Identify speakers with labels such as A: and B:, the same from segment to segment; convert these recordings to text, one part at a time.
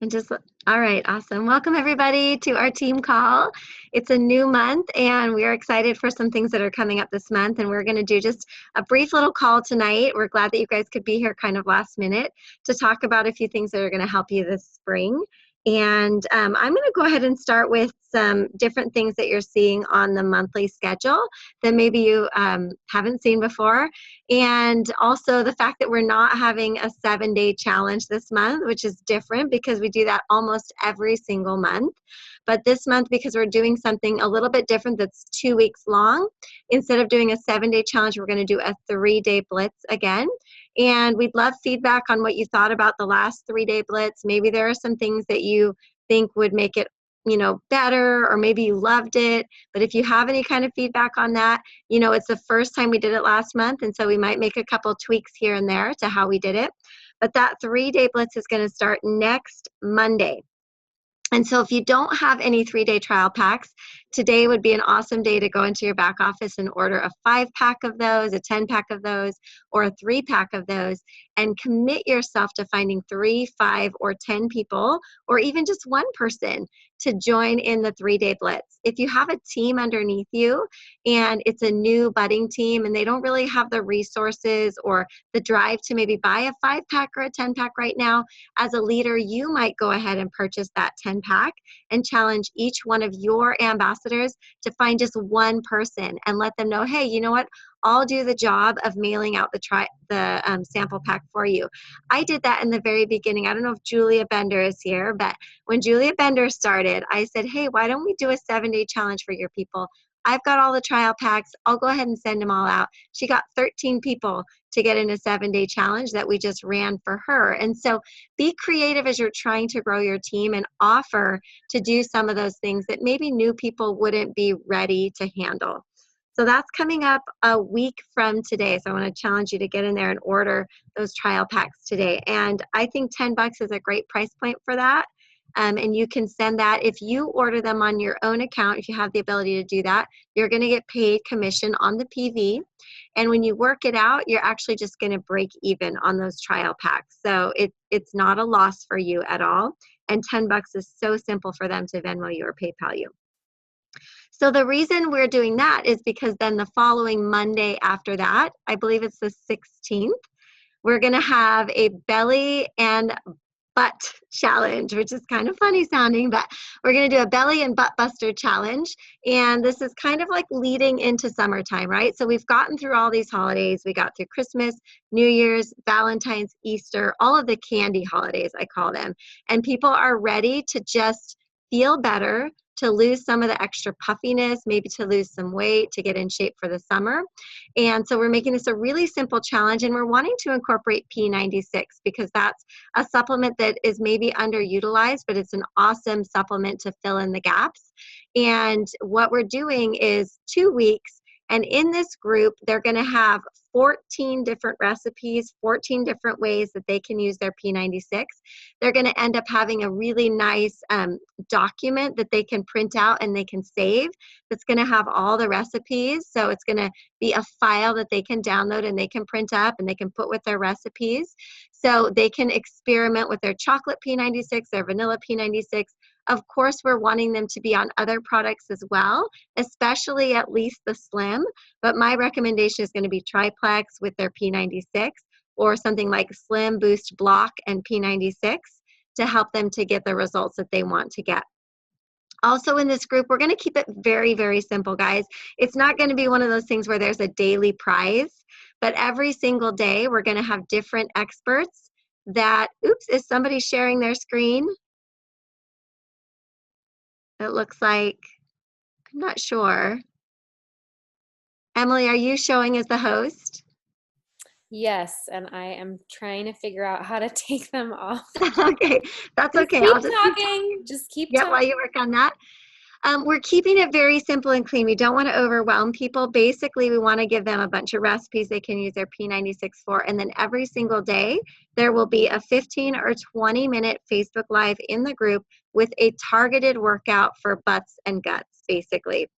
A: And just, all right, awesome. Welcome everybody to our team call. It's a new month and we are excited for some things that are coming up this month. And we're going to do just a brief little call tonight. We're glad that you guys could be here kind of last minute to talk about a few things that are going to help you this spring. And I'm going to go ahead and start with some different things that you're seeing on the monthly schedule that maybe you haven't seen before. And also the fact that we're not having a 7-day challenge this month, which is different because we do that almost every single month. But this month, because we're doing something a little bit different that's 2 weeks long, instead of doing a 7-day challenge, we're going to do a 3-day blitz again. And we'd love feedback on what you thought about the last 3-day blitz. Maybe there are some things that you think would make it better, or maybe you loved it. But if you have any kind of feedback on that, it's the first time we did it last month, and so we might make a couple tweaks here and there to how we did it. But that 3-day blitz is going to start next Monday. And so if you don't have any 3-day trial packs, today would be an awesome day to go into your back office and order a 5-pack of those, a 10-pack of those, or a 3-pack of those, and commit yourself to finding 3, 5, or 10 people, or even just one person to join in the 3-day blitz. If you have a team underneath you and it's a new budding team and they don't really have the resources or the drive to maybe buy a 5-pack or a 10-pack right now, as a leader, you might go ahead and purchase that 10-pack and challenge each one of your ambassadors to find just one person and let them know, hey, you know what? I'll do the job of mailing out the sample pack for you. I did that in the very beginning. I don't know if Julia Bender is here, but when Julia Bender started, I said, hey, why don't we do a 7-day challenge for your people? I've got all the trial packs. I'll go ahead and send them all out. She got 13 people to get in a 7-day challenge that we just ran for her. And so be creative as you're trying to grow your team and offer to do some of those things that maybe new people wouldn't be ready to handle. So that's coming up a week from today. So I want to challenge you to get in there and order those trial packs today. And I think $10 is a great price point for that. And you can send that. If you order them on your own account, if you have the ability to do that, you're going to get paid commission on the PV. And when you work it out, you're actually just going to break even on those trial packs. So it's not a loss for you at all. And $10 is so simple for them to Venmo you or PayPal you. So the reason we're doing that is because then the following Monday after that, I believe it's the 16th, we're going to have a belly and butt challenge, which is kind of funny sounding, but we're going to do a belly and butt buster challenge. And this is kind of like leading into summertime, right? So we've gotten through all these holidays. We got through Christmas, New Year's, Valentine's, Easter, all of the candy holidays, I call them. And people are ready to just feel better, to lose some of the extra puffiness, maybe to lose some weight, to get in shape for the summer. And so we're making this a really simple challenge, and we're wanting to incorporate P96 because that's a supplement that is maybe underutilized, but it's an awesome supplement to fill in the gaps. And what we're doing is 2 weeks, and in this group, they're going to have 14 different recipes, 14 different ways that they can use their P96. They're going to end up having a really nice document that they can print out and they can save that's going to have all the recipes. So it's going to be a file that they can download and they can print up and they can put with their recipes. So they can experiment with their chocolate P96, their vanilla P96. Of course, we're wanting them to be on other products as well, especially at least the Slim. But my recommendation is going to be Triplex with their P96 or something like Slim, Boost, Block, and P96 to help them to get the results that they want to get. Also in this group, we're going to keep it very, very simple, guys. It's not going to be one of those things where there's a daily prize, but every single day we're going to have different experts that, oops, is somebody sharing their screen? It looks like, I'm not sure. Emily, are you showing as the host?
B: Yes, and I am trying to figure out how to take them off.
A: Okay, that's
B: Just
A: okay.
B: keep
A: I'll just keep
B: talking.
A: talking.
B: Just keep
A: Yeah, while
B: talking.
A: you work on that. We're keeping it very simple and clean. We don't want to overwhelm people. Basically, we want to give them a bunch of recipes they can use their P96 for. And then every single day, there will be a 15 or 20-minute Facebook Live in the group with a targeted workout for butts and guts, basically.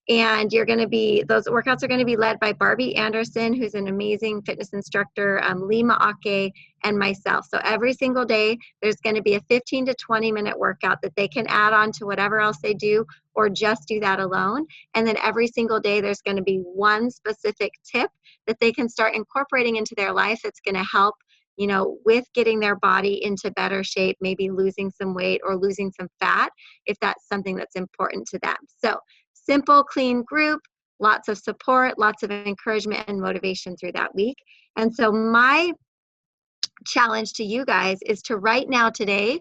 A: And those workouts are going to be led by Barbie Anderson, who's an amazing fitness instructor, Lima Ake, and myself. So every single day, there's going to be a 15 to 20-minute workout that they can add on to whatever else they do, or just do that alone. And then every single day, there's going to be one specific tip that they can start incorporating into their life that's going to help, with getting their body into better shape, maybe losing some weight or losing some fat, if that's something that's important to them. So simple, clean group, lots of support, lots of encouragement and motivation through that week. And so my challenge to you guys is to right now today,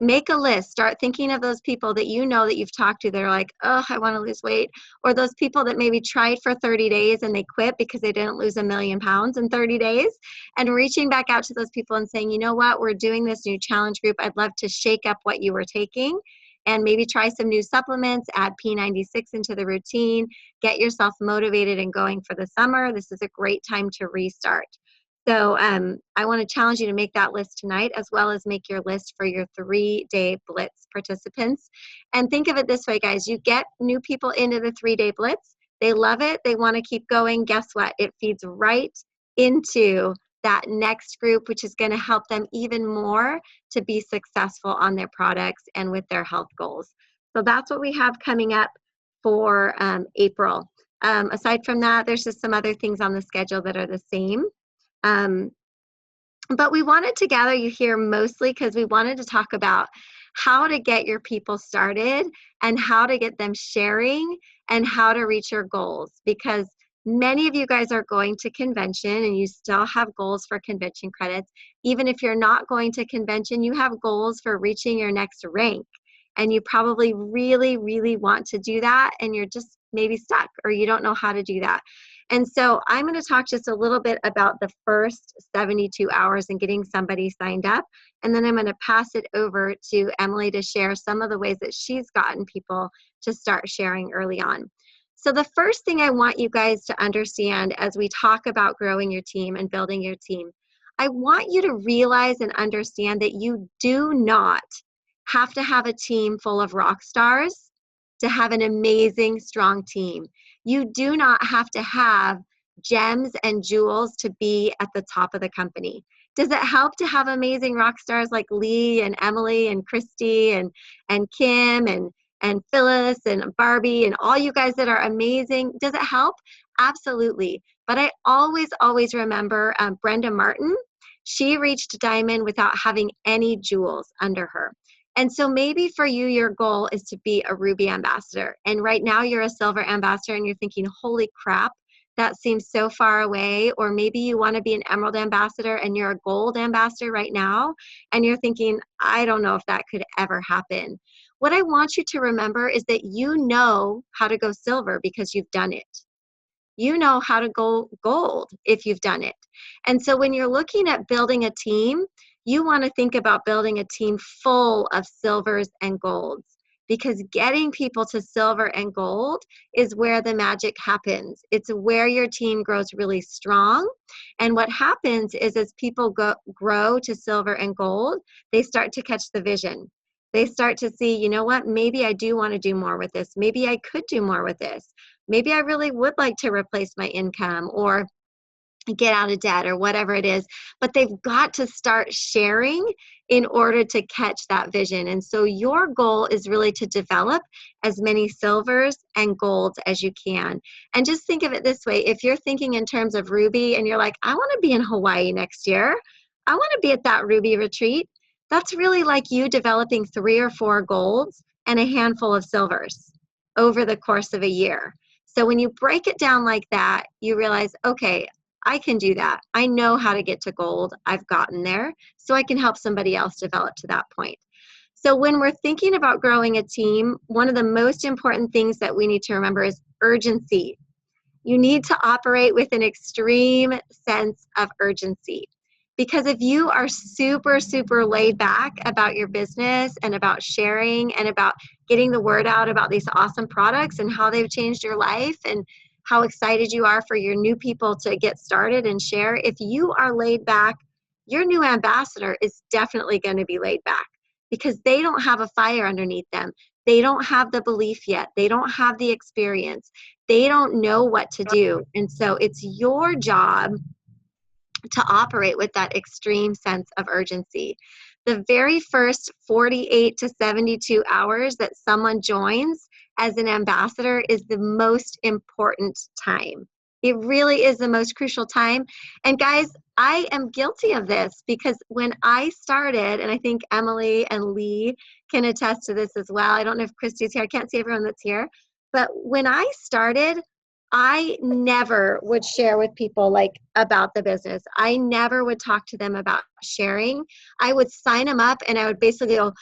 A: make a list. Start thinking of those people that that you've talked to that are like, oh, I want to lose weight. Or those people that maybe tried for 30 days and they quit because they didn't lose 1,000,000 pounds in 30 days. And reaching back out to those people and saying, you know what, we're doing this new challenge group. I'd love to shake up what you were taking and maybe try some new supplements, add P96 into the routine, get yourself motivated and going for the summer. This is a great time to restart. So I want to challenge you to make that list tonight, as well as make your list for your 3-day Blitz participants. And think of it this way, guys. You get new people into the 3-day Blitz. They love it. They want to keep going. Guess what? It feeds right into that next group, which is going to help them even more to be successful on their products and with their health goals. So that's what we have coming up for April. Aside from that, there's just some other things on the schedule that are the same. But we wanted to gather you here mostly because we wanted to talk about how to get your people started and how to get them sharing and how to reach your goals, because many of you guys are going to convention and you still have goals for convention credits. Even if you're not going to convention, you have goals for reaching your next rank. And you probably really, really want to do that, and you're just maybe stuck or you don't know how to do that. And so I'm going to talk just a little bit about the first 72 hours and getting somebody signed up. And then I'm going to pass it over to Emily to share some of the ways that she's gotten people to start sharing early on. So the first thing I want you guys to understand as we talk about growing your team and building your team, I want you to realize and understand that you do not have to have a team full of rock stars to have an amazing, strong team. You do not have to have gems and jewels to be at the top of the company. Does it help to have amazing rock stars like Lee and Emily and Christy and Kim and Phyllis and Barbie and all you guys that are amazing? Does it help? Absolutely. But I always remember Brenda Martin. She reached Diamond without having any jewels under her. And so maybe for you, your goal is to be a Ruby ambassador. And right now you're a Silver ambassador and you're thinking, holy crap, that seems so far away. Or maybe you want to be an Emerald ambassador and you're a Gold ambassador right now. And you're thinking, I don't know if that could ever happen. What I want you to remember is that you know how to go Silver because you've done it. You know how to go Gold if you've done it. And so when you're looking at building a team, you want to think about building a team full of silvers and golds, because getting people to silver and gold is where the magic happens. It's where your team grows really strong. And what happens is as people grow to silver and gold, they start to catch the vision. They start to see, you know what, maybe I do want to do more with this. Maybe I could do more with this. Maybe I really would like to replace my income or get out of debt or whatever it is, but they've got to start sharing in order to catch that vision. And so your goal is really to develop as many silvers and golds as you can. And just think of it this way. If you're thinking in terms of Ruby and you're like, I want to be in Hawaii next year, I want to be at that Ruby retreat, that's really like you developing 3 or 4 golds and a handful of silvers over the course of a year. So when you break it down like that, you realize, okay, I can do that. I know how to get to gold. I've gotten there, so I can help somebody else develop to that point. So when we're thinking about growing a team, one of the most important things that we need to remember is urgency. You need to operate with an extreme sense of urgency. Because if you are super, super laid back about your business and about sharing and about getting the word out about these awesome products and how they've changed your life and how excited you are for your new people to get started and share. If you are laid back, your new ambassador is definitely going to be laid back because they don't have a fire underneath them. They don't have the belief yet. They don't have the experience. They don't know what to do. And so it's your job to operate with that extreme sense of urgency. The very first 48 to 72 hours that someone joins as an ambassador is the most important time. It really is the most crucial time. And guys, I am guilty of this because when I started, and I think Emily and Lee can attest to this as well. I don't know if Christy's here. I can't see everyone that's here. But when I started, I never would share with people like about the business. I never would talk to them about sharing. I would sign them up and I would basically go,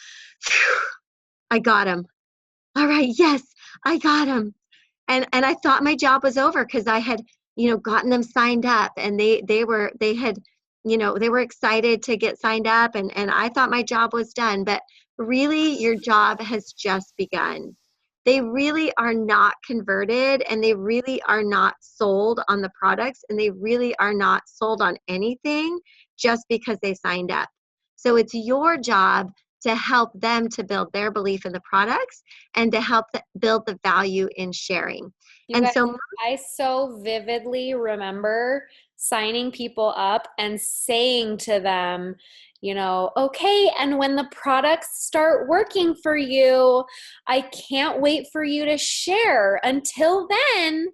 A: phew, I got them. All right, yes, I got them. And I thought my job was over because I had, gotten them signed up and they were excited to get signed up and I thought my job was done. But really your job has just begun. They really are not converted and they really are not sold on the products and they really are not sold on anything just because they signed up. So it's your job to help them to build their belief in the products and to help build the value in sharing.
B: You
A: And
B: guys,
A: so,
B: I so vividly remember signing people up and saying to them, okay, and when the products start working for you, I can't wait for you to share. Until then,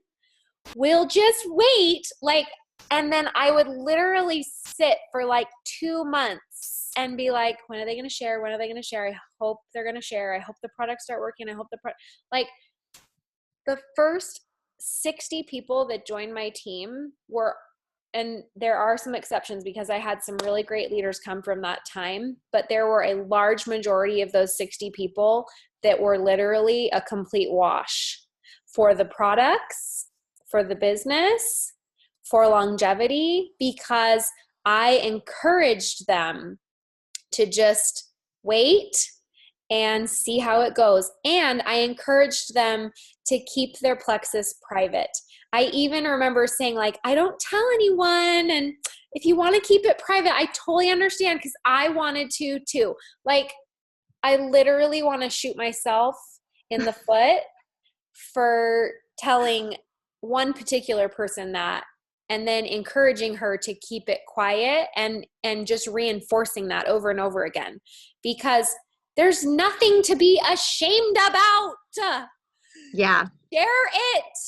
B: we'll just wait. And then I would literally sit for 2 months and be like, when are they going to share? When are they going to share? I hope they're going to share. I hope the products start working. I hope the first 60 people that joined my team were, and there are some exceptions because I had some really great leaders come from that time, but there were a large majority of those 60 people that were literally a complete wash for the products, for the business, for longevity, because I encouraged them to just wait and see how it goes. And I encouraged them to keep their plexus private. I even remember saying I don't tell anyone. And if you want to keep it private, I totally understand because I wanted to too. I literally want to shoot myself in the foot for telling one particular person that and then encouraging her to keep it quiet and just reinforcing that over and over again, because there's nothing to be ashamed about.
A: yeah.
B: Share it.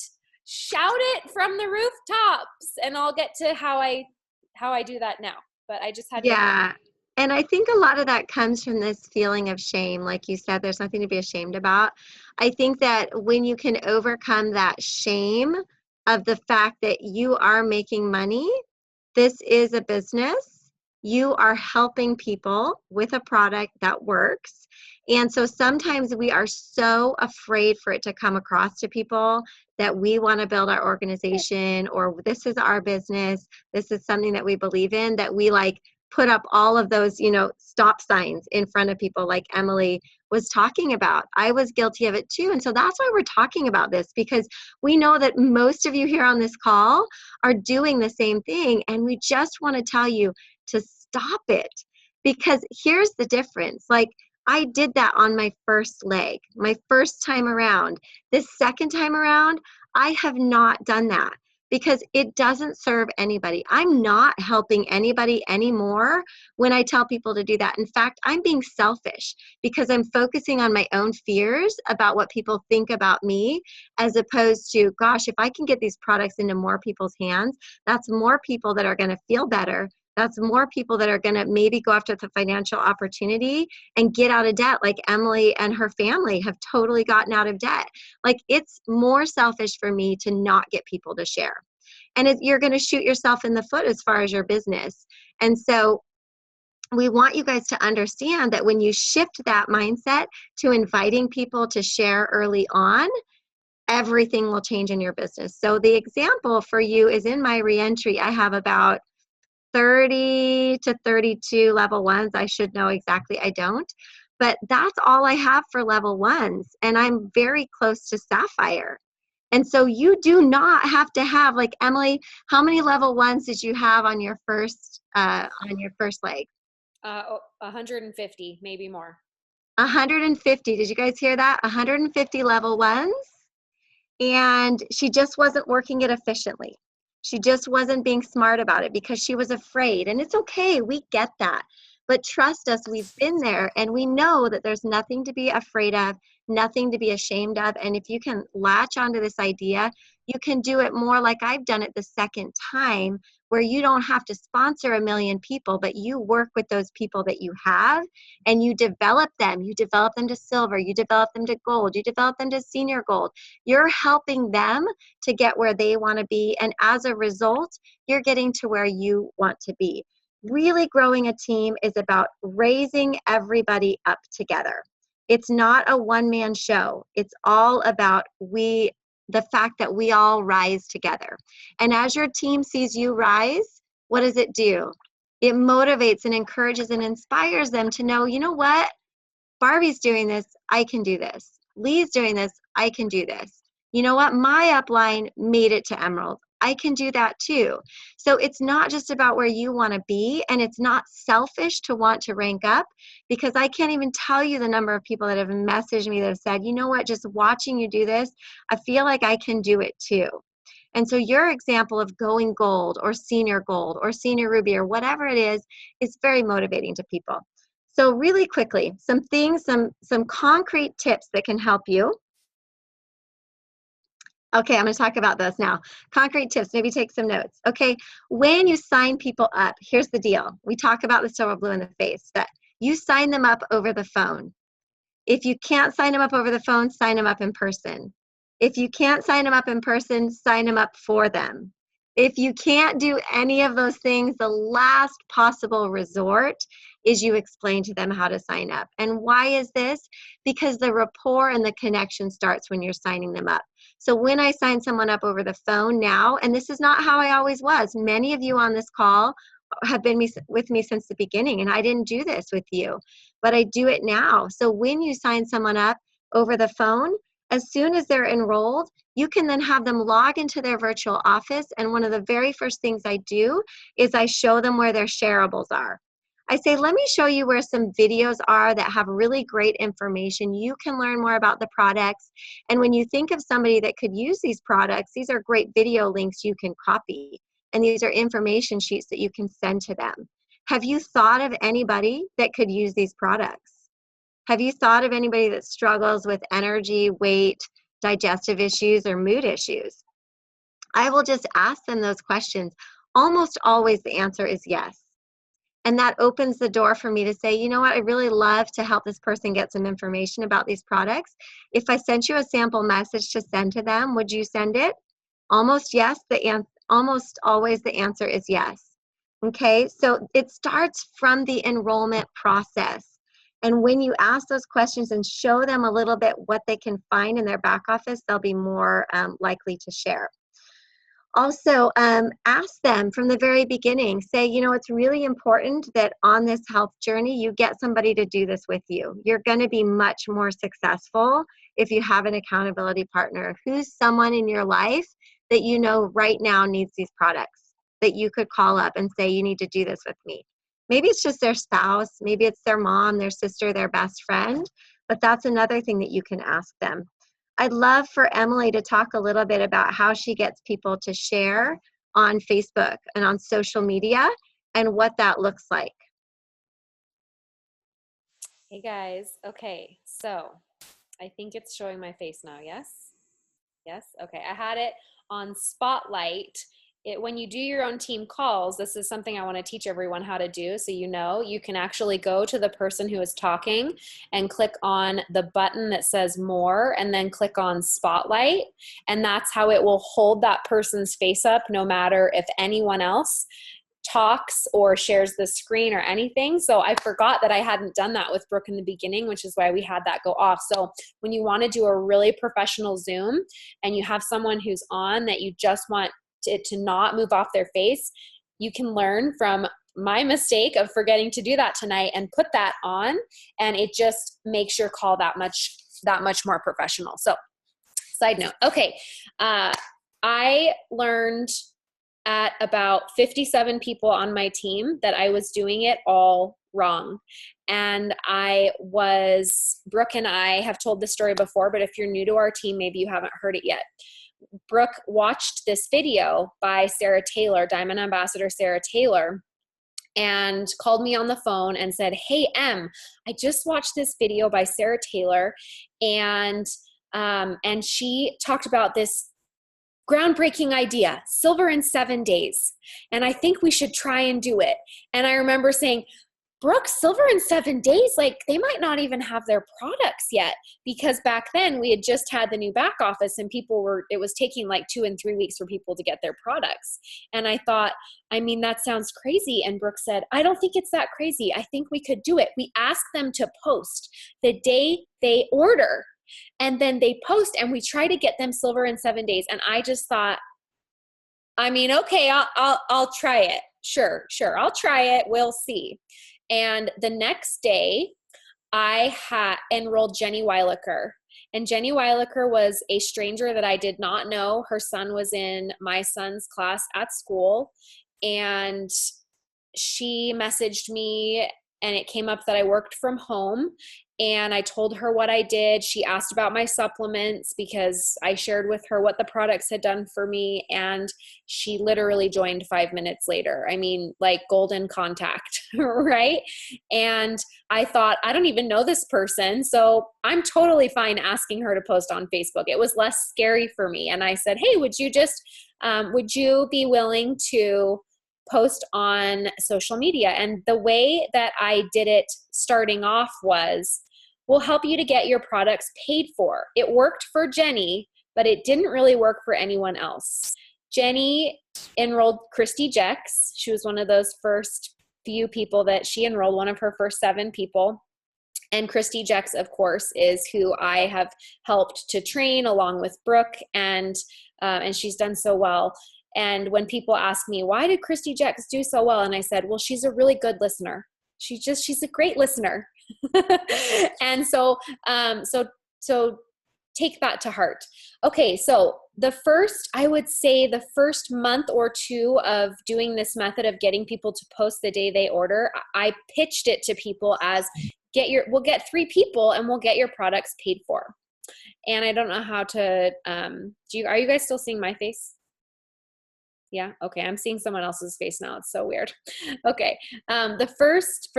B: Shout it from the rooftops. And I'll get to how I do that now. But I just had
A: Yeah. And I think a lot of that comes from this feeling of shame. Like you said, there's nothing to be ashamed about. I think that when you can overcome that shame of the fact that you are making money, this is a business. You are helping people with a product that works. And so sometimes we are so afraid for it to come across to people that we want to build our organization or this is our business. This is something that we believe in, that we put up all of those, stop signs in front of people like Emily was talking about. I was guilty of it too. And so that's why we're talking about this, because we know that most of you here on this call are doing the same thing. And we just want to tell you to stop it, because here's the difference. I did that on my first leg, my first time around. This second time around, I have not done that because it doesn't serve anybody. I'm not helping anybody anymore when I tell people to do that. In fact, I'm being selfish because I'm focusing on my own fears about what people think about me, as opposed to, gosh, if I can get these products into more people's hands, that's more people that are going to feel better. That's more people that are going to maybe go after the financial opportunity and get out of debt, like Emily and her family have totally gotten out of debt. It's more selfish for me to not get people to share. And you're going to shoot yourself in the foot as far as your business. And so we want you guys to understand that when you shift that mindset to inviting people to share early on, everything will change in your business. So the example for you is in my reentry, I have about 30 to 32 level ones. I should know exactly. I don't. But that's all I have for level ones. And I'm very close to sapphire. And so you do not have to have, Emily, how many level ones did you have on your first leg?
B: 150, maybe more.
A: 150. Did you guys hear that? 150 level ones. And she just wasn't working it efficiently. She just wasn't being smart about it because she was afraid. And it's okay, we get that. But trust us, we've been there and we know that there's nothing to be afraid of, nothing to be ashamed of. And if you can latch onto this idea, you can do it more like I've done it the second time, where you don't have to sponsor a million people, but you work with those people that you have and you develop them. You develop them to silver, you develop them to gold, you develop them to senior gold. You're helping them to get where they want to be. And as a result, you're getting to where you want to be. Really growing a team is about raising everybody up together. It's not a one-man show. It's all about the fact that we all rise together. And as your team sees you rise, what does it do? It motivates and encourages and inspires them to know, you know what? Barbie's doing this, I can do this. Lee's doing this, I can do this. You know what? My upline made it to Emerald. I can do that too. So it's not just about where you want to be, and it's not selfish to want to rank up, because I can't even tell you the number of people that have messaged me that have said, you know what, just watching you do this, I feel like I can do it too. And so your example of going gold or senior ruby or whatever it is very motivating to people. So really quickly, some things, some concrete tips that can help you. Okay, I'm going to talk about those now. Concrete tips, maybe take some notes. Okay, when you sign people up, here's the deal. We talk about this till we're blue in the face, but you sign them up over the phone. If you can't sign them up over the phone, sign them up in person. If you can't sign them up in person, sign them up for them. If you can't do any of those things, the last possible resort is you explain to them how to sign up. And why is this? Because the rapport and the connection starts when you're signing them up. So when I sign someone up over the phone now, and this is not how I always was, many of you on this call have been with me since the beginning, and I didn't do this with you, but I do it now. So when you sign someone up over the phone, as soon as they're enrolled, you can then have them log into their virtual office, and one of the very first things I do is I show them where their shareables are. I say, let me show you where some videos are that have really great information. You can learn more about the products. And when you think of somebody that could use these products, these are great video links you can copy. And these are information sheets that you can send to them. Have you thought of anybody that could use these products? Have you thought of anybody that struggles with energy, weight, digestive issues, or mood issues? I will just ask them those questions. Almost always the answer is yes. And that opens the door for me to say, you know what, I really love to help this person get some information about these products. If I sent you a sample message to send to them, would you send it? Almost yes, almost always the answer is yes. Okay, so it starts from the enrollment process. And when you ask those questions and show them a little bit what they can find in their back office, they'll be more likely to share. Also, ask them from the very beginning, say, you know, it's really important that on this health journey, you get somebody to do this with you. You're going to be much more successful if you have an accountability partner. Who's someone in your life that you know right now needs these products that you could call up and say, you need to do this with me? Maybe it's just their spouse, maybe it's their mom, their sister, their best friend, but that's another thing that you can ask them. I'd love for Emily to talk a little bit about how she gets people to share on Facebook and on social media and what that looks like.
B: Hey guys, okay, so I think it's showing my face now, yes? Yes, okay, I had it on Spotlight. When you do your own team calls, this is something I want to teach everyone how to do. So you can actually go to the person who is talking and click on the button that says more and then click on Spotlight. And that's how it will hold that person's face up no matter if anyone else talks or shares the screen or anything. So I forgot that I hadn't done that with Brooke in the beginning, which is why we had that go off. So when you want to do a really professional Zoom and you have someone who's on that you just want it to not move off their face, you can learn from my mistake of forgetting to do that tonight and put that on, and it just makes your call that much more professional. So side note. Okay. I learned at about 57 people on my team that I was doing it all wrong. And Brooke and I have told this story before, but if you're new to our team, maybe you haven't heard it yet. Brooke watched this video by Sarah Taylor, Diamond Ambassador Sarah Taylor, and called me on the phone and said, "Hey, Em, I just watched this video by Sarah Taylor, and she talked about this groundbreaking idea, silver in 7 days. And I think we should try and do it." And I remember saying, "Brooke, silver in 7 days, like they might not even have their products yet," because back then we had just had the new back office and it was taking like 2 and 3 weeks for people to get their products. And I thought, I mean, that sounds crazy. And Brooke said, "I don't think it's that crazy. I think we could do it. We ask them to post the day they order, and then they post and we try to get them silver in 7 days." And I just thought, I mean, okay, I'll try it. Sure. I'll try it. We'll see. And the next day, I had enrolled Jenny Weiliker. And Jenny Weiliker was a stranger that I did not know. Her son was in my son's class at school. And she messaged me, and it came up that I worked from home. And I told her what I did. She asked about my supplements because I shared with her what the products had done for me. And she literally joined 5 minutes later. I mean, like golden contact, right? And I thought, I don't even know this person, so I'm totally fine asking her to post on Facebook. It was less scary for me. And I said, "Hey, would you be willing to post on social media?" And the way that I did it starting off was, "We'll help you to get your products paid for." It worked for Jenny, but it didn't really work for anyone else. Jenny enrolled Christy Jex. She was one of those first few people that she enrolled, one of her first 7 people. And Christy Jex, of course, is who I have helped to train along with Brooke, and she's done so well. And when people ask me, "Why did Christy Jex do so well?" And I said, "Well, she's a really good listener. She's a great listener." And so take that to heart. Okay. So I would say the first month or 2 of doing this method of getting people to post the day they order, I pitched it to people as we'll get 3 people and we'll get your products paid for. And I don't know how to, are you guys still seeing my face? Yeah. Okay. I'm seeing someone else's face now. It's so weird. Okay. Those first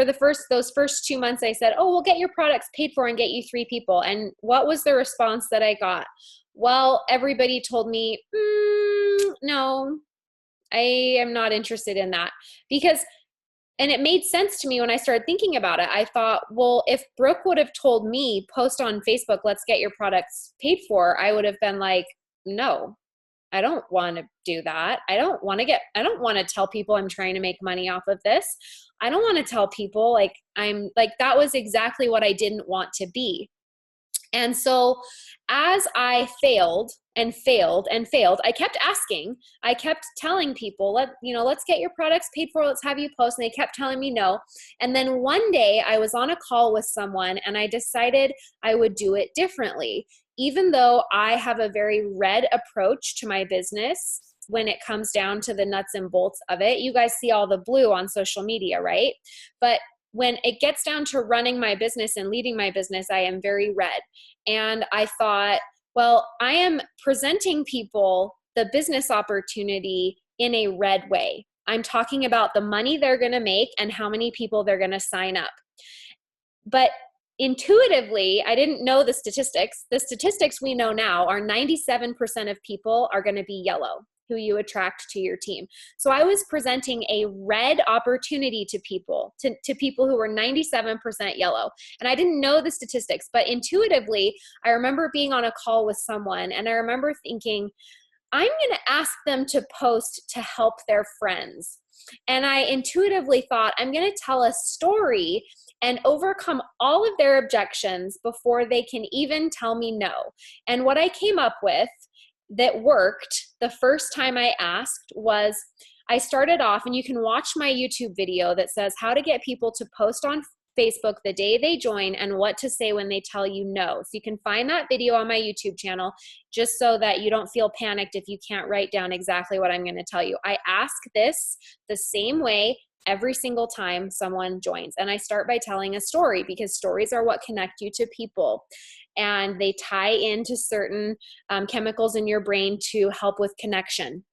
B: 2 months, I said, "Oh, we'll get your products paid for and get you 3 people." And what was the response that I got? Well, everybody told me, "No, I am not interested in that." And it made sense to me when I started thinking about it. I thought, well, if Brooke would have told me, "Post on Facebook, let's get your products paid for," I would have been like, "No, I don't want to do that. I don't want to tell people I'm trying to make money off of this. I don't want to tell people that was exactly what I didn't want to be." And so as I failed and failed and failed, I kept asking, I kept telling people, let's get your products paid for. Let's have you post. And they kept telling me no. And then one day I was on a call with someone and I decided I would do it differently. Even though I have a very red approach to my business when it comes down to the nuts and bolts of it, you guys see all the blue on social media, right? But when it gets down to running my business and leading my business, I am very red. And I thought, well, I am presenting people the business opportunity in a red way. I'm talking about the money they're going to make and how many people they're going to sign up. But intuitively, I didn't know the statistics. The statistics we know now are 97% of people are going to be yellow, who you attract to your team. So I was presenting a red opportunity to people, to people who were 97% yellow. And I didn't know the statistics, but intuitively, I remember being on a call with someone and I remember thinking, I'm going to ask them to post to help their friends. And I intuitively thought, I'm going to tell a story and overcome all of their objections before they can even tell me no. And what I came up with that worked the first time I asked was, I started off, and you can watch my YouTube video that says how to get people to post on Facebook the day they join and what to say when they tell you no. So you can find that video on my YouTube channel, just so that you don't feel panicked if you can't write down exactly what I'm going to tell you. I ask this the same way every single time someone joins. And I start by telling a story, because stories are what connect you to people. And they tie into certain chemicals in your brain to help with connection.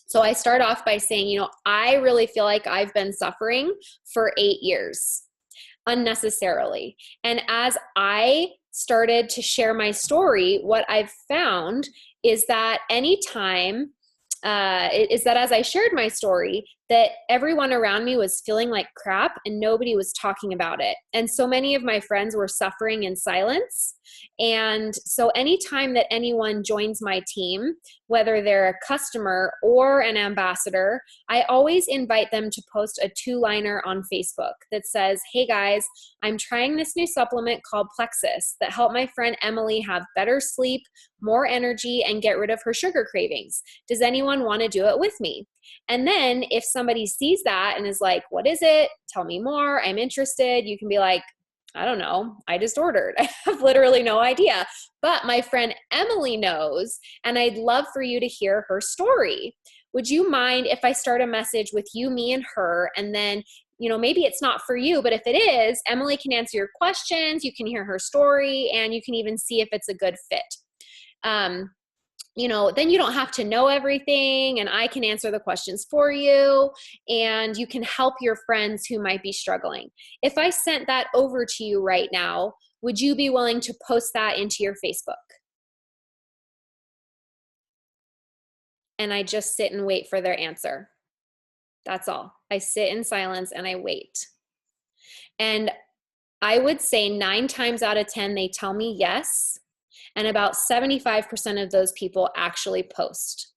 B: So I start off by saying, I really feel like I've been suffering for 8 years unnecessarily. And as I started to share my story, what I've found is that anytime as I shared my story, that everyone around me was feeling like crap and nobody was talking about it. And so many of my friends were suffering in silence. And so anytime that anyone joins my team, whether they're a customer or an ambassador, I always invite them to post a 2-liner on Facebook that says, hey guys, I'm trying this new supplement called Plexus that helped my friend Emily have better sleep, more energy, and get rid of her sugar cravings. Does anyone want to do it with me? And then if somebody sees that and is like, what is it? Tell me more. I'm interested. You can be like, I don't know. I just ordered. I have literally no idea. But my friend Emily knows, and I'd love for you to hear her story. Would you mind if I start a message with you, me, and her, and then maybe it's not for you, but if it is, Emily can answer your questions, you can hear her story, and you can even see if it's a good fit. Then you don't have to know everything, and I can answer the questions for you, and you can help your friends who might be struggling. If I sent that over to you right now, would you be willing to post that into your Facebook? And I just sit and wait for their answer. That's all. I sit in silence and I wait. And I would say 9 times out of 10, they tell me yes. And about 75% of those people actually post.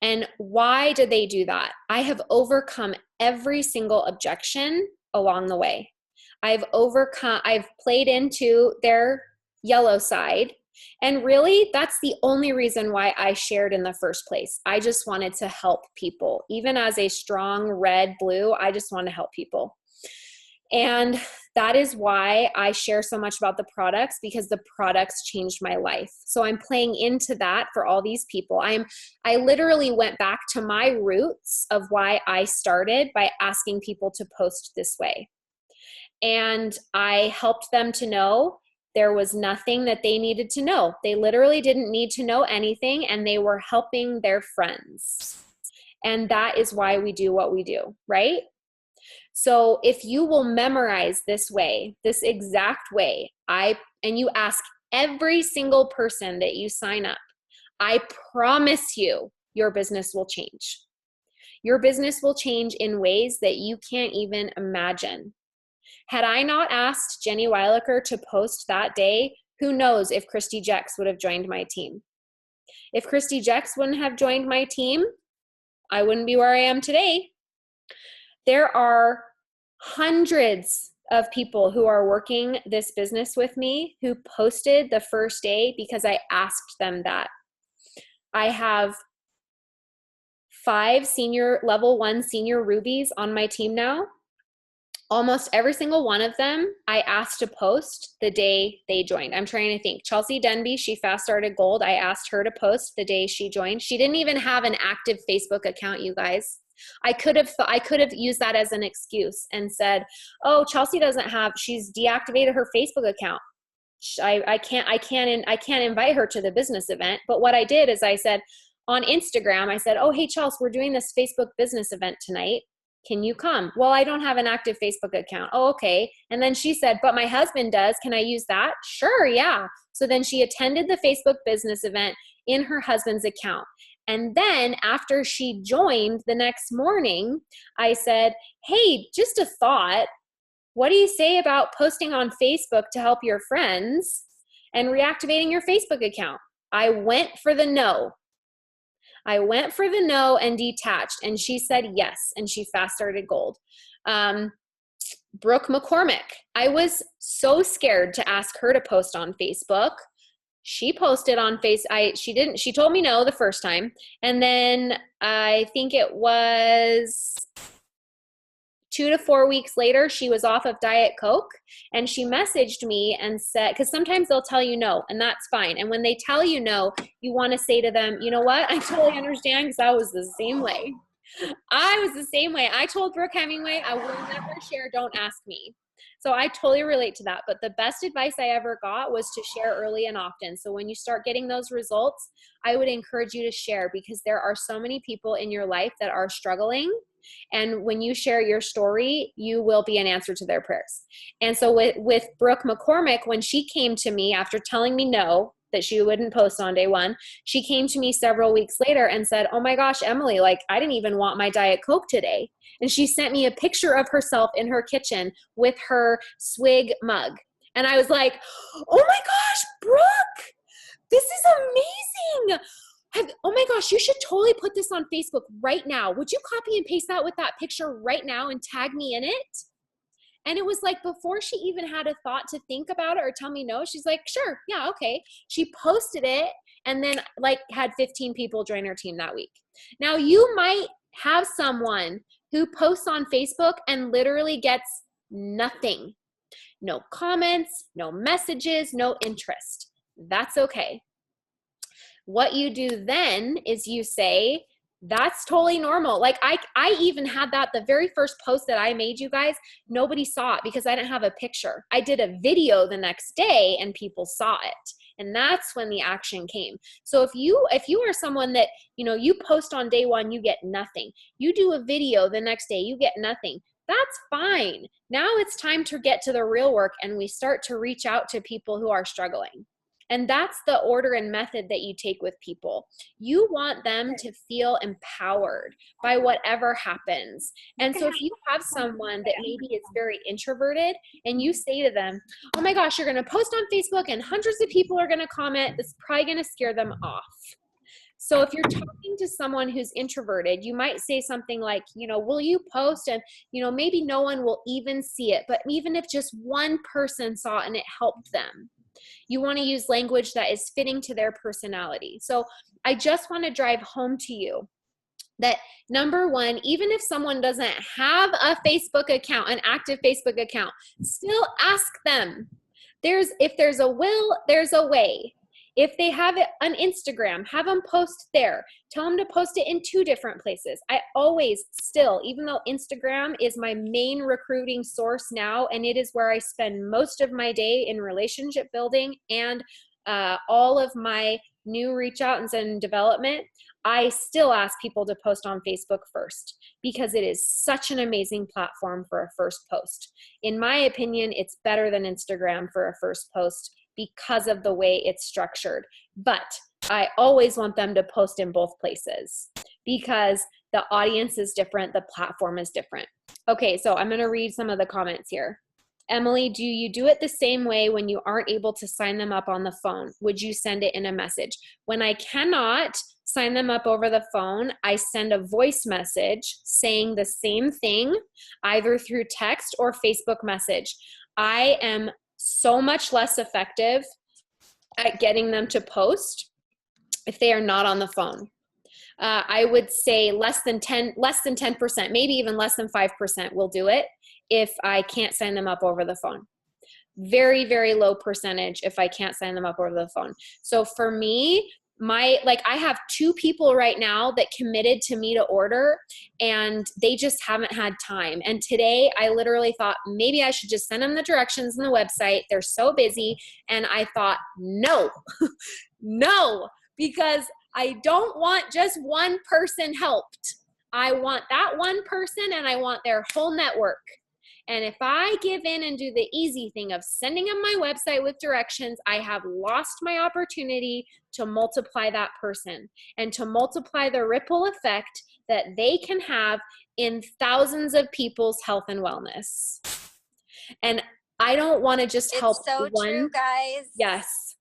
B: And why did they do that? I have overcome every single objection along the way. I've played into their yellow side. And really, that's the only reason why I shared in the first place. I just wanted to help people. Even as a strong red, blue, I just want to help people. And that is why I share so much about the products, because the products changed my life. So I'm playing into that for all these people. I literally went back to my roots of why I started by asking people to post this way. And I helped them to know there was nothing that they needed to know. They literally didn't need to know anything, and they were helping their friends. And that is why we do what we do, right? So if you will memorize this way, this exact way, and you ask every single person that you sign up, I promise you, your business will change. Your business will change in ways that you can't even imagine. Had I not asked Jenny Weilacher to post that day, who knows if Christy Jex would have joined my team. If Christy Jex wouldn't have joined my team, I wouldn't be where I am today. There are hundreds of people who are working this business with me who posted the first day because I asked them that. I have 5 level 1 senior rubies on my team now. Almost every single one of them I asked to post the day they joined. I'm trying to think. Chelsea Denby, she fast started gold. I asked her to post the day she joined. She didn't even have an active Facebook account, you guys. I could have used that as an excuse and said, "Oh, Chelsea she's deactivated her Facebook account. I can't invite her to the business event." But what I did is I said on Instagram, I said, "Oh, hey Chelsea, we're doing this Facebook business event tonight. Can you come?" "Well, I don't have an active Facebook account." "Oh, okay." And then she said, "But my husband does. Can I use that?" "Sure, yeah." So then she attended the Facebook business event in her husband's account. And then after she joined the next morning, I said, "Hey, just a thought. What do you say about posting on Facebook to help your friends and reactivating your Facebook account?" I went for the no. And detached, and she said yes, and she fast started gold. Brooke McCormick, I was so scared to ask her to post on Facebook. She posted on she told me no the first time, and then I think it was 2 to 4 weeks later, she was off of Diet Coke, and she messaged me and said, because sometimes they'll tell you no, and that's fine. And when they tell you no, you want to say to them, you know what? I totally understand, because I was the same way. I told Brooke Hemingway, I will never share, don't ask me. So I totally relate to that. But the best advice I ever got was to share early and often. So when you start getting those results, I would encourage you to share, because there are so many people in your life that are struggling. And when you share your story, you will be an answer to their prayers. And so with Brooke McCormick, when she came to me after telling me no, that she wouldn't post on day one, she came to me several weeks later and said, oh my gosh, Emily, like I didn't even want my Diet Coke today. And she sent me a picture of herself in her kitchen with her swig mug. And I was like, oh my gosh, Brooke, this is amazing. Oh my gosh, you should totally put this on Facebook right now. Would you copy and paste that with that picture right now and tag me in it? And it was like before she even had a thought to think about it or tell me no, she's like, sure, yeah, okay. She posted it and then like had 15 people join her team that week. Now you might have someone who posts on Facebook and literally gets nothing. No comments, no messages, no interest. That's okay. What you do then is you say, that's totally normal. Like I even had that the very first post that I made, you guys, nobody saw it because I didn't have a picture. I did a video the next day and people saw it. And that's when the action came. So if you are someone that, you post on day one, you get nothing. You do a video the next day, you get nothing. That's fine. Now it's time to get to the real work and we start to reach out to people who are struggling. And that's the order and method that you take with people. You want them to feel empowered by whatever happens. And so if you have someone that maybe is very introverted and you say to them, oh my gosh, you're going to post on Facebook and hundreds of people are going to comment, it's probably going to scare them off. So if you're talking to someone who's introverted, you might say something like, will you post? And, maybe no one will even see it. But even if just one person saw it and it helped them, you want to use language that is fitting to their personality. So I just want to drive home to you that number one, even if someone doesn't have a Facebook account, an active Facebook account, still ask them. If there's a will, there's a way. If they have it on Instagram, have them post there. Tell them to post it in 2 different places. I always still, even though Instagram is my main recruiting source now, and it is where I spend most of my day in relationship building and all of my new reach outs and development, I still ask people to post on Facebook first because it is such an amazing platform for a first post. In my opinion, it's better than Instagram for a first post because of the way it's structured. But I always want them to post in both places because the audience is different, the platform is different. Okay, so I'm going to read some of the comments here. Emily, do you do it the same way when you aren't able to sign them up on the phone? Would you send it in a message? When I cannot sign them up over the phone, I send a voice message saying the same thing, either through text or Facebook message. I am so much less effective at getting them to post if they are not on the phone. I would say less than 10%, maybe even less than 5% will do it if I can't sign them up over the phone. Very, very low percentage if I can't sign them up over the phone. So for me, I have 2 people right now that committed to me to order and they just haven't had time. And today I literally thought maybe I should just send them the directions on the website. They're so busy. And I thought, no, no, because I don't want just one person helped. I want that one person and I want their whole network. And if I give in and do the easy thing of sending them my website with directions, I have lost my opportunity to multiply that person and to multiply the ripple effect that they can have in thousands of people's health and wellness. And I don't want to just help
C: one. It's so true, guys.
B: Yes.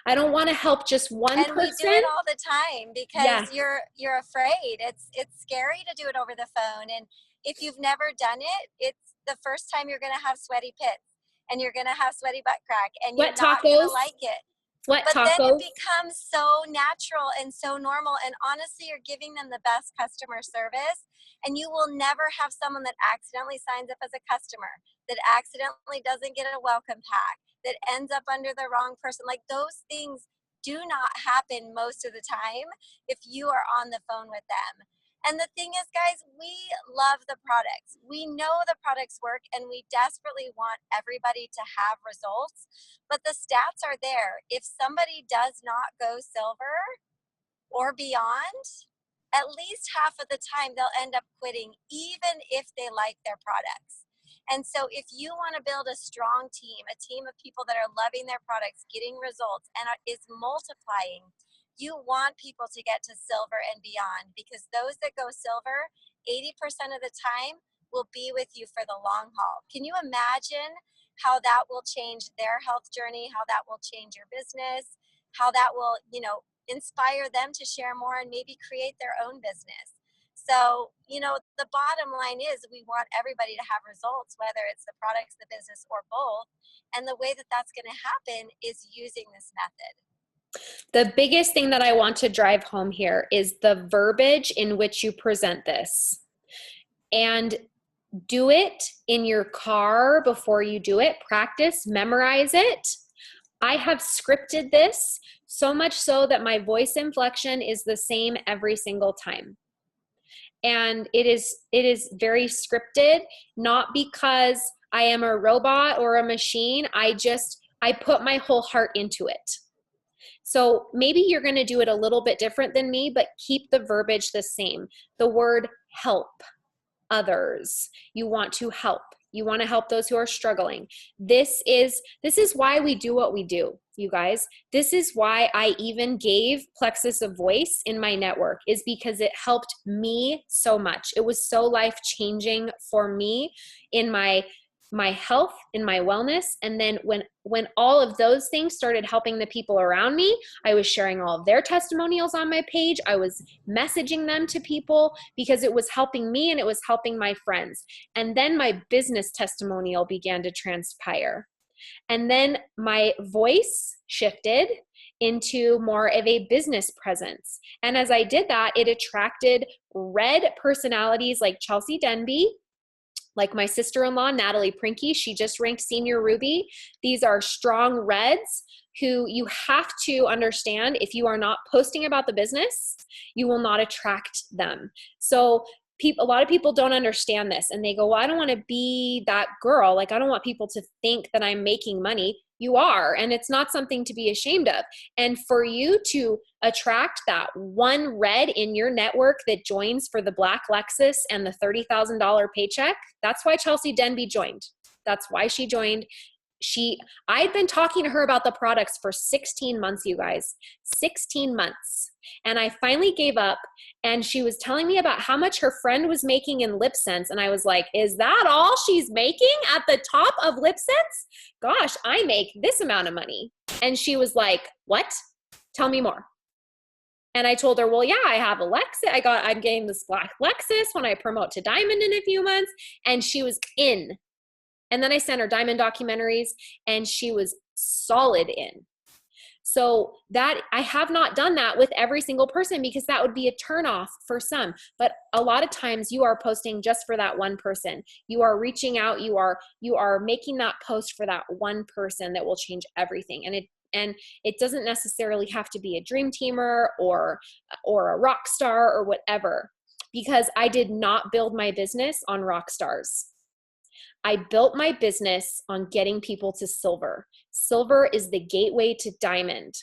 B: I don't want to help just one person.
C: And we do it all the time because you're afraid. It's scary to do it over the phone. And if you've never done it, it's the first time you're going to have sweaty pits and you're going to have sweaty butt crack and you're not going to like it.
B: What,
C: but
B: tacos?
C: then it becomes so natural and so normal. And honestly, you're giving them the best customer service. And you will never have someone that accidentally signs up as a customer, that accidentally doesn't get a welcome pack, that ends up under the wrong person. Like, those things do not happen most of the time if you are on the phone with them. And the thing is, guys, we love the products. We know the products work, and we desperately want everybody to have results. But the stats are there. If somebody does not go silver or beyond, at least half of the time they'll end up quitting, even if they like their products. And so if you want to build a strong team, a team of people that are loving their products, getting results, and is multiplying, you want people to get to silver and beyond, because those that go silver, 80% of the time will be with you for the long haul. Can you imagine how that will change their health journey, how that will change your business, how that will, inspire them to share more and maybe create their own business? So, the bottom line is we want everybody to have results, whether it's the products, the business, or both. And the way that that's going to happen is using this method.
B: The biggest thing that I want to drive home here is the verbiage in which you present this. And do it in your car before you do it. Practice, memorize it. I have scripted this so much so that my voice inflection is the same every single time. And it is very scripted, not because I am a robot or a machine. I put my whole heart into it. So maybe you're going to do it a little bit different than me, but keep the verbiage the same. The word help others. You want to help. You want to help those who are struggling. This is why we do what we do, you guys. This is why I even gave Plexus a voice in my network, is because it helped me so much. It was so life-changing for me in my health, in my wellness. And then when all of those things started helping the people around me, I was sharing all of their testimonials on my page. I was messaging them to people because it was helping me and it was helping my friends. And then my business testimonial began to transpire. And then my voice shifted into more of a business presence. And as I did that, it attracted red personalities like Chelsea Denby, like my sister-in-law, Natalie Prinky. She just ranked Senior Ruby. These are strong reds who you have to understand, if you are not posting about the business, you will not attract them. So a lot of people don't understand this, and they go, well, I don't want to be that girl. Like, I don't want people to think that I'm making money. You are, and it's not something to be ashamed of. And for you to attract that one red in your network that joins for the black Lexus and the $30,000 paycheck, that's why Chelsea Denby joined. That's why she joined. I'd been talking to her about the products for 16 months, you guys, 16 months. And I finally gave up, and she was telling me about how much her friend was making in LipSense. And I was like, is that all she's making at the top of LipSense? Gosh, I make this amount of money. And she was like, what? Tell me more. And I told her, well, yeah, I have a Lexus. I'm getting this black Lexus when I promote to Diamond in a few months. And she was in. And then I sent her Diamond documentaries, and she was solid in. So that I have not done that with every single person, because that would be a turnoff for some. But a lot of times you are posting just for that one person. You are reaching out. You are making that post for that one person that will change everything. And it doesn't necessarily have to be a dream teamer or a rock star or whatever, because I did not build my business on rock stars. I built my business on getting people to silver. Silver is the gateway to diamond.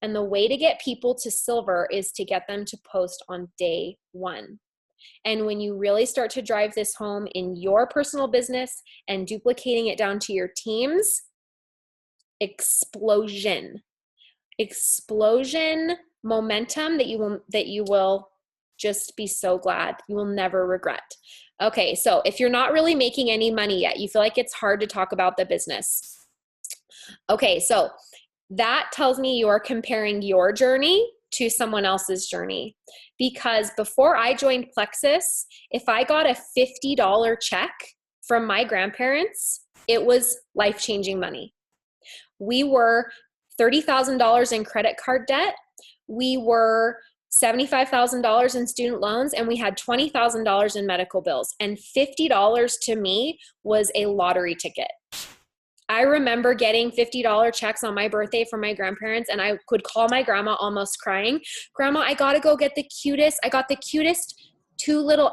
B: And the way to get people to silver is to get them to post on day one. And when you really start to drive this home in your personal business and duplicating it down to your teams, explosion momentum that you will just be so glad. You will never regret. Okay, so if you're not really making any money yet, you feel like it's hard to talk about the business. Okay, so that tells me you're comparing your journey to someone else's journey. Because before I joined Plexus, if I got a $50 check from my grandparents, it was life-changing money. We were $30,000 in credit card debt. We were $75,000 in student loans, and we had $20,000 in medical bills. And $50 to me was a lottery ticket. I remember getting $50 checks on my birthday from my grandparents, and I could call my grandma almost crying. Grandma, I got to go get I got the cutest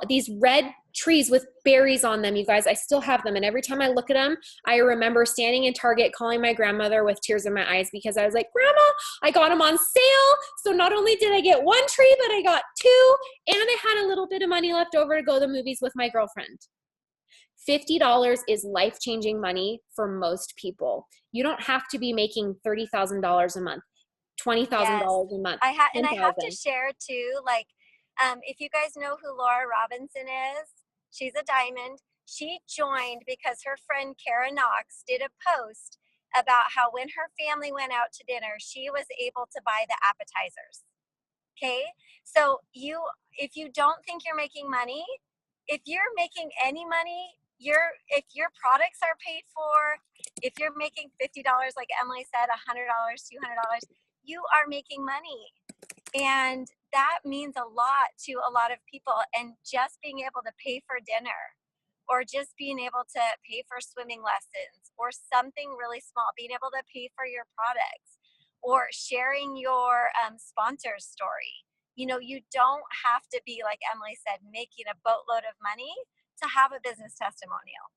B: these red trees with berries on them, you guys. I still have them. And every time I look at them, I remember standing in Target calling my grandmother with tears in my eyes because I was like, Grandma, I got them on sale. So not only did I get one tree, but I got two, and I had a little bit of money left over to go to the movies with my girlfriend. $50 is life-changing money for most people. You don't have to be making $30,000 a month, $20,000 a month.
C: I have to share too, like, if you guys know who Laura Robinson is, she's a diamond. She joined because her friend Kara Knox did a post about how when her family went out to dinner, she was able to buy the appetizers. Okay, so if you don't think you're making money, if you're making any money, if your products are paid for, if you're making $50, like Emily said, $100, $200, you are making money. And that means a lot to a lot of people. And just being able to pay for dinner, or just being able to pay for swimming lessons, or something really small, being able to pay for your products, or sharing your sponsor's story. You know, you don't have to be, like Emily said, making a boatload of money to have a business testimonial.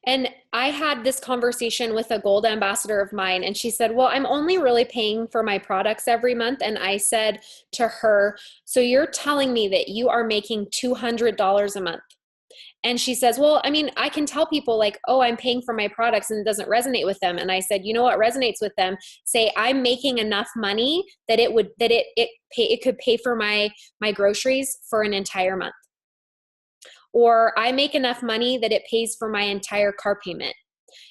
B: And I had this conversation with a gold ambassador of mine, and she said, well, I'm only really paying for my products every month. And I said to her, so you're telling me that you are making $200 a month? And she says, well, I mean, I can tell people like, oh, I'm paying for my products, and it doesn't resonate with them. And I said, you know what resonates with them? Say, I'm making enough money that it could pay for my groceries for an entire month. Or I make enough money that it pays for my entire car payment.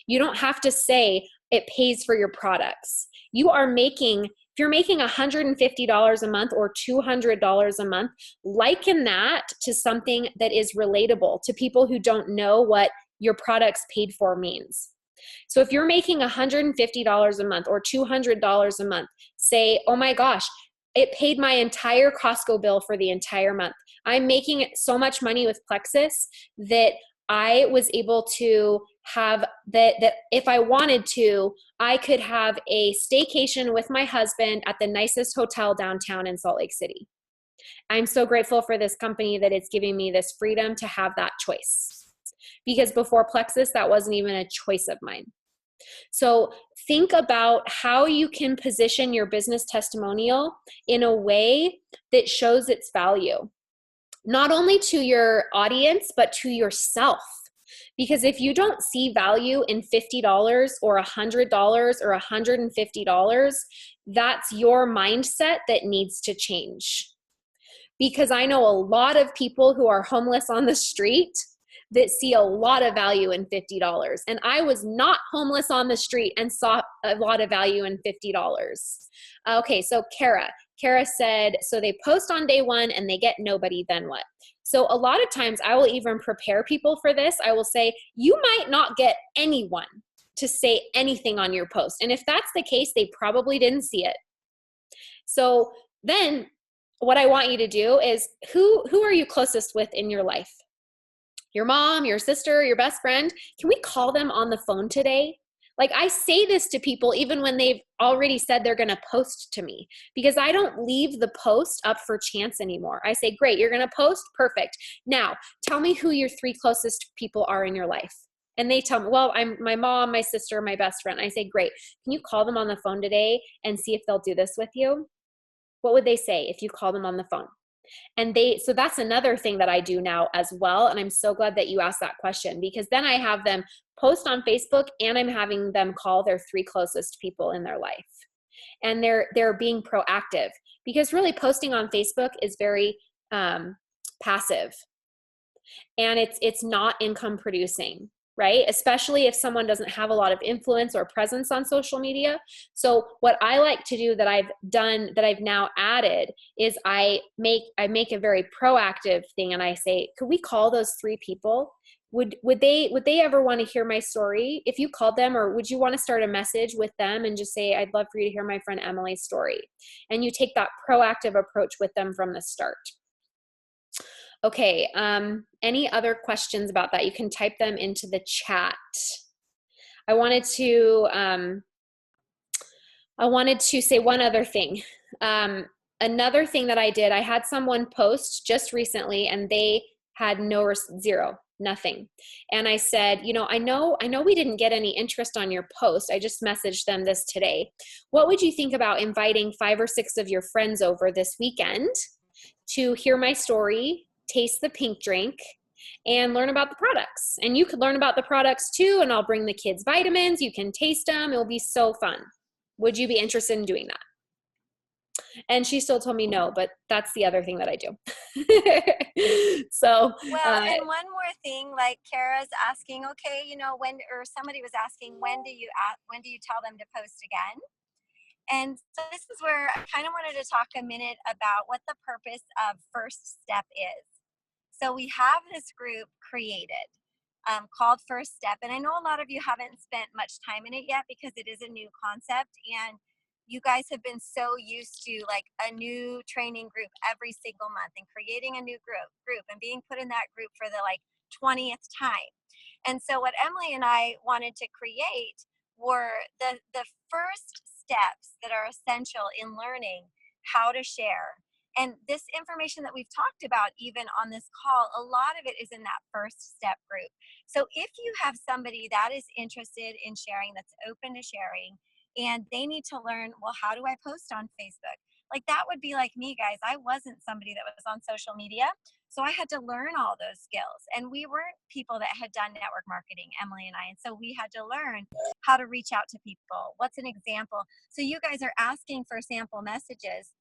B: You don't have to say it pays for your products. If you're making $150 a month or $200 a month, liken that to something that is relatable to people who don't know what your products paid for means. So if you're making $150 a month or $200 a month, say, oh my gosh, it paid my entire Costco bill for the entire month. I'm making so much money with Plexus that I was able to have that if I wanted to, I could have a staycation with my husband at the nicest hotel downtown in Salt Lake City. I'm so grateful for this company that it's giving me this freedom to have that choice. Because before Plexus, that wasn't even a choice of mine. So think about how you can position your business testimonial in a way that shows its value, not only to your audience, but to yourself. Because if you don't see value in $50 or $100 or $150, that's your mindset that needs to change. Because I know a lot of people who are homeless on the street that see a lot of value in $50. And I was not homeless on the street and saw a lot of value in $50. Okay, so Kara said, so they post on day one and they get nobody, then what? So a lot of times I will even prepare people for this. I will say, you might not get anyone to say anything on your post. And if that's the case, they probably didn't see it. So then what I want you to do is, who are you closest with in your life? Your mom, your sister, your best friend? Can we call them on the phone today? Like, I say this to people even when they've already said they're going to post to me, because I don't leave the post up for chance anymore. I say, great, you're going to post? Perfect. Now, tell me who your 3 closest people are in your life. And they tell me, well, I'm my mom, my sister, my best friend. I say, great. Can you call them on the phone today and see if they'll do this with you? What would they say if you call them on the phone? And so that's another thing that I do now as well. And I'm so glad that you asked that question, because then I have them post on Facebook and I'm having them call their 3 closest people in their life. And they're being proactive, because really posting on Facebook is very passive, and it's not income producing, right? Especially if someone doesn't have a lot of influence or presence on social media. So what I like to do that I've done, that I've now added, is I make a very proactive thing, and I say, could we call those 3 people? would they ever want to hear my story if you called them, or would you want to start a message with them and just say, I'd love for you to hear my friend Emily's story? And you take that proactive approach with them from the start. Okay, any other questions about that? You can type them into the chat. I wanted to say one other thing. Another thing that I did, I had someone post just recently and they had zero, nothing. And I said, I know we didn't get any interest on your post. I just messaged them this today. What would you think about inviting 5 or 6 of your friends over this weekend to hear my story, taste the pink drink, and learn about the products? And you could learn about the products too, and I'll bring the kids vitamins. You can taste them. It'll be so fun. Would you be interested in doing that? And she still told me no, but that's the other thing that I do. So,
C: and one more thing, like Kara's asking, okay, somebody was asking, when do you tell them to post again? And so this is where I kind of wanted to talk a minute about what the purpose of First Step is. So we have this group created called First Step. And I know a lot of you haven't spent much time in it yet because it is a new concept. And you guys have been so used to like a new training group every single month and creating a new group and being put in that group for the 20th time. And so what Emily and I wanted to create were the first steps that are essential in learning how to share. And this information that we've talked about even on this call, a lot of it is in that First Step group. So if you have somebody that is interested in sharing, that's open to sharing, and they need to learn, well, how do I post on Facebook? Like that would be like me, guys. I wasn't somebody that was on social media. So I had to learn all those skills. And we weren't people that had done network marketing, Emily and I. And so we had to learn how to reach out to people. What's an example? So you guys are asking for sample messages.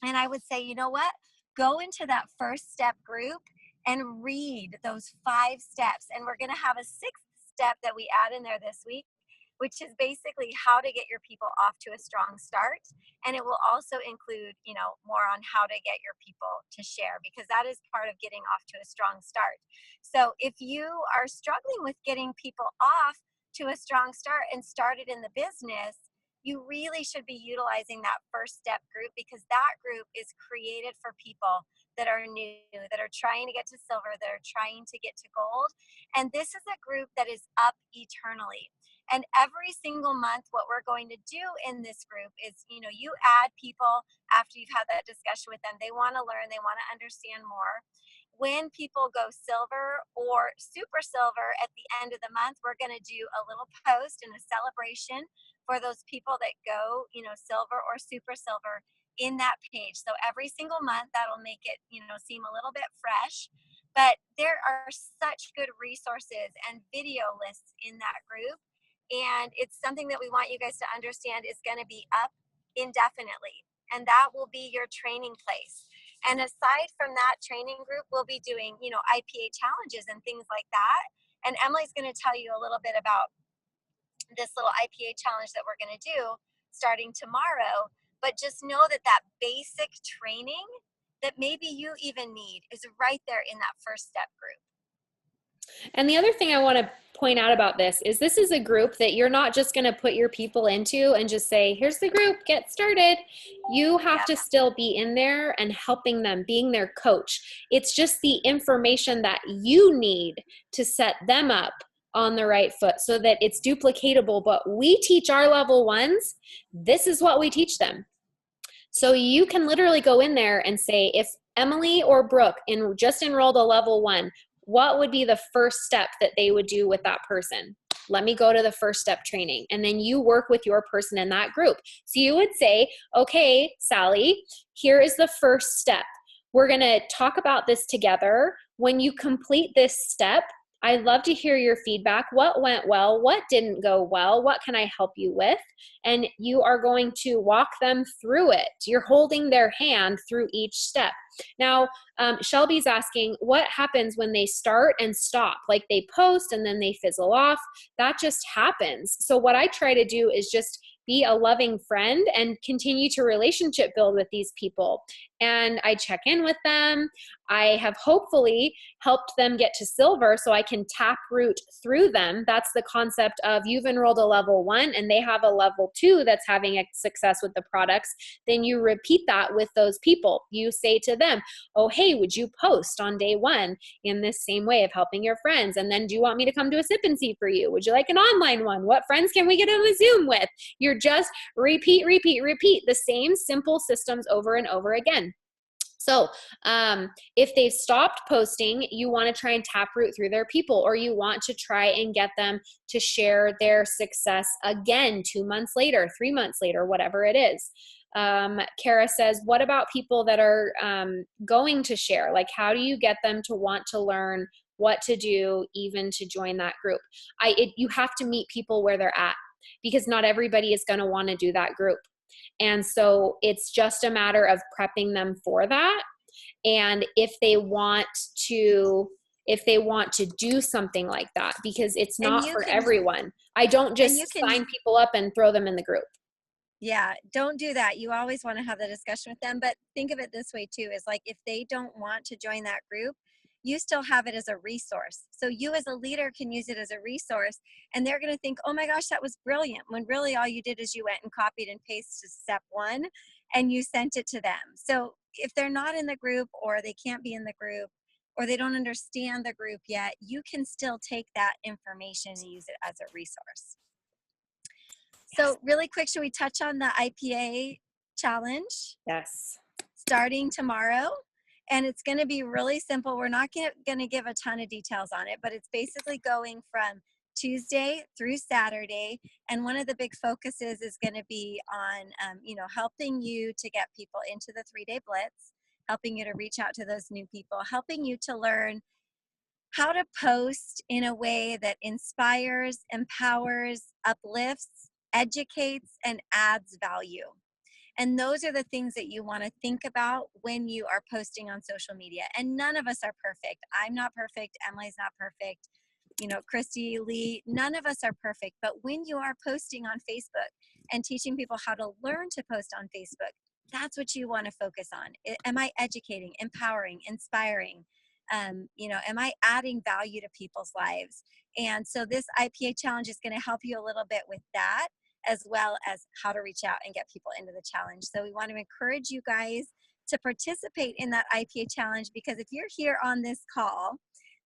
C: And I would say, you know what? Go into that First Step group and read those 5 steps. And we're going to have a 6th step that we add in there this week, which is basically how to get your people off to a strong start. And it will also include, more on how to get your people to share, because that is part of getting off to a strong start. So if you are struggling with getting people off to a strong start and started in the business, you really should be utilizing that First Step group, because that group is created for people that are new, that are trying to get to silver, that are trying to get to gold. And this is a group that is up eternally. And every single month, what we're going to do in this group is, you add people after you've had that discussion with them. They want to learn, they want to understand more. When people go silver or super silver at the end of the month, we're going to do a little post and a celebration for those people that go, silver or super silver in that page. So every single month, that'll make it, seem a little bit fresh. But there are such good resources and video lists in that group. And it's something that we want you guys to understand is going to be up indefinitely. And that will be your training place. And aside from that training group, we'll be doing, IPA challenges and things like that. And Emily's going to tell you a little bit about this little IPA challenge that we're going to do starting tomorrow. But just know that that basic training that maybe you even need is right there in that First Step group.
B: And the other thing I want to point out about this is a group that you're not just going to put your people into and just say, here's the group, get started. You have to still be in there and helping them, being their coach. It's just the information that you need to set them up on the right foot so that it's duplicatable. But we teach our level 1s. This is what we teach them. So you can literally go in there and say, if Emily or Brooke just enrolled a level 1, what would be the first step that they would do with that person? Let me go to the First Step training. And then you work with your person in that group. So you would say, okay, Sally, here is the first step. We're going to talk about this together. When you complete this step, I'd love to hear your feedback. What went well? What didn't go well? What can I help you with? And you are going to walk them through it. You're holding their hand through each step. Now, Shelby's asking, what happens when they start and stop? Like they post and then they fizzle off. That just happens. So what I try to do is just be a loving friend and continue to relationship build with these people. And I check in with them. I have hopefully helped them get to silver so I can tap root through them. That's the concept of you've enrolled a level 1 and they have a level 2 that's having a success with the products. Then you repeat that with those people. You say to them, oh, hey, would you post on day 1 in this same way of helping your friends? And then do you want me to come to a sip and see for you? Would you like an online one? What friends can we get on a Zoom with? You're just repeat the same simple systems over and over again. So if they've stopped posting, you want to try and taproot through their people, or you want to try and get them to share their success again 2 months later, 3 months later, whatever it is. Kara says, what about people that are going to share? Like, how do you get them to want to learn what to do, even to join that group? You have to meet people where they're at, because not everybody is going to want to do that group. And so it's just a matter of prepping them for that. And if they want to do something like that, because it's not for everyone. I don't just sign people up and throw them in the group.
C: Yeah, don't do that. You always want to have the discussion with them, but think of it this way too, is like, if they don't want to join that group, you still have it as a resource. So you as a leader can use it as a resource, and they're going to think, oh my gosh, that was brilliant, when really all you did is you went and copied and pasted step 1 and you sent it to them. So if they're not in the group, or they can't be in the group, or they don't understand the group yet, you can still take that information and use it as a resource. So really quick, should we touch on the IPA challenge?
B: Yes.
C: Starting tomorrow. And it's going to be really simple. We're not going to give a ton of details on it, but it's basically going from Tuesday through Saturday. And one of the big focuses is going to be on, helping you to get people into the 3-day blitz, helping you to reach out to those new people, helping you to learn how to post in a way that inspires, empowers, uplifts, educates, and adds value. And those are the things that you want to think about when you are posting on social media. And none of us are perfect. I'm not perfect. Emily's not perfect. Christy, Lee, none of us are perfect. But when you are posting on Facebook and teaching people how to learn to post on Facebook, that's what you want to focus on. Am I educating, empowering, inspiring? Am I adding value to people's lives? And so this IPA challenge is going to help you a little bit with that, as well as how to reach out and get people into the challenge. So we want to encourage you guys to participate in that IPA challenge, because if you're here on this call,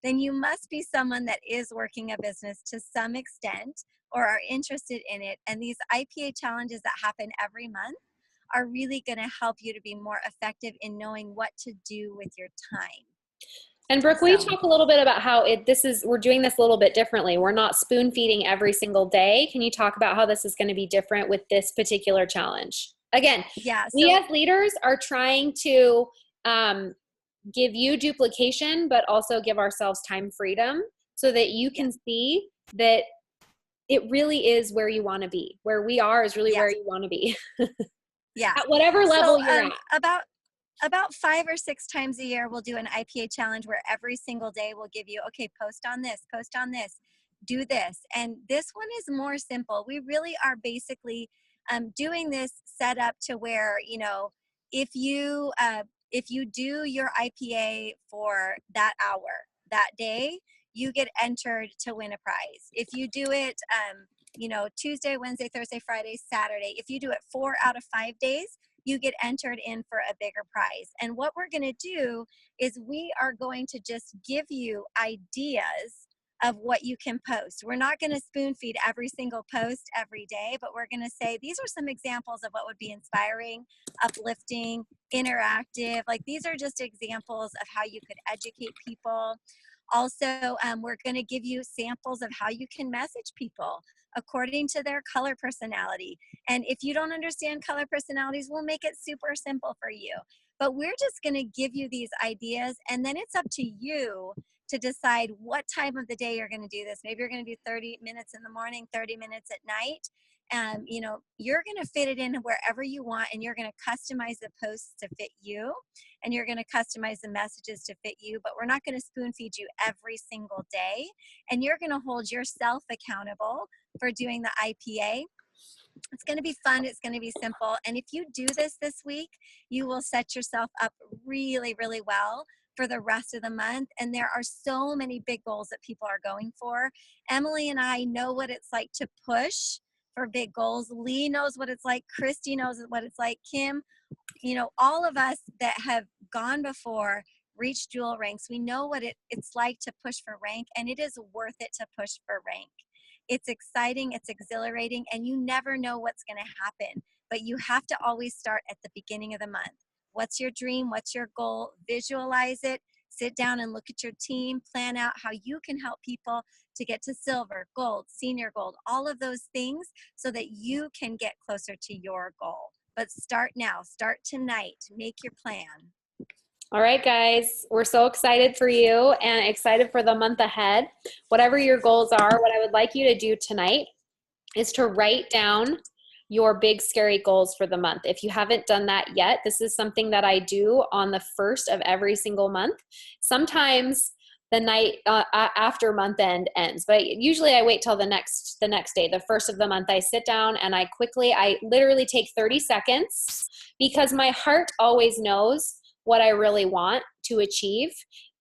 C: then you must be someone that is working a business to some extent, or are interested in it. And these IPA challenges that happen every month are really going to help you to be more effective in knowing what to do with your time.
B: And Brooke, will you talk a little bit about how we're doing this a little bit differently? We're not spoon feeding every single day. Can you talk about how this is going to be different with this particular challenge? Again, we as leaders are trying to give you duplication, but also give ourselves time freedom, so that you can see that it really is where you want to be. Where we are is really where you want to be.
C: Yeah.
B: At whatever level you're at.
C: About 5 or 6 times a year, we'll do an IPA challenge where every single day we'll give you, okay, post on this, do this. And this one is more simple. We really are basically doing this set up to where, if you do your IPA for that hour, that day, you get entered to win a prize. If you do it, Tuesday, Wednesday, Thursday, Friday, Saturday, if you do it 4 out of 5 days, you get entered in for a bigger prize. And what we're going to do is we are going to just give you ideas of what you can post. We're not going to spoon feed every single post every day, but we're going to say, these are some examples of what would be inspiring, uplifting, interactive. Like, these are just examples of how you could educate people. Also, we're going to give you samples of how you can message people according to their color personality. And if you don't understand color personalities, we'll make it super simple for you. But we're just going to give you these ideas, and then it's up to you to decide what time of the day you're going to do this. Maybe you're going to do 30 minutes in the morning, 30 minutes at night. You're going to fit it in wherever you want, and you're going to customize the posts to fit you, and you're going to customize the messages to fit you, but we're not going to spoon feed you every single day. And you're going to hold yourself accountable for doing the IPA. It's going to be fun. It's going to be simple. And if you do this week, you will set yourself up really, really well for the rest of the month. And there are so many big goals that people are going for. Emily and I know what it's like to push for big goals. Lee knows what it's like. Christy knows what it's like. Kim, you know, all of us that have gone before, reached dual ranks, we know what it's like to push for rank, and it is worth it to push for rank. It's exciting, it's exhilarating, and you never know what's going to happen. But you have to always start at the beginning of the month. What's your dream? What's your goal? Visualize it. Sit down and look at your team. Plan out how you can help people to get to silver, gold, senior gold, all of those things so that you can get closer to your goal. But start now. Start tonight. Make your plan.
B: All right, guys, we're so excited for you and excited for the month ahead. Whatever your goals are, what I would like you to do tonight is to write down your big scary goals for the month. If you haven't done that yet, this is something that I do on the first of every single month. Sometimes the night after month end ends, but usually I wait till the next day, the first of the month. I sit down and I literally take 30 seconds because my heart always knows what I really want to achieve.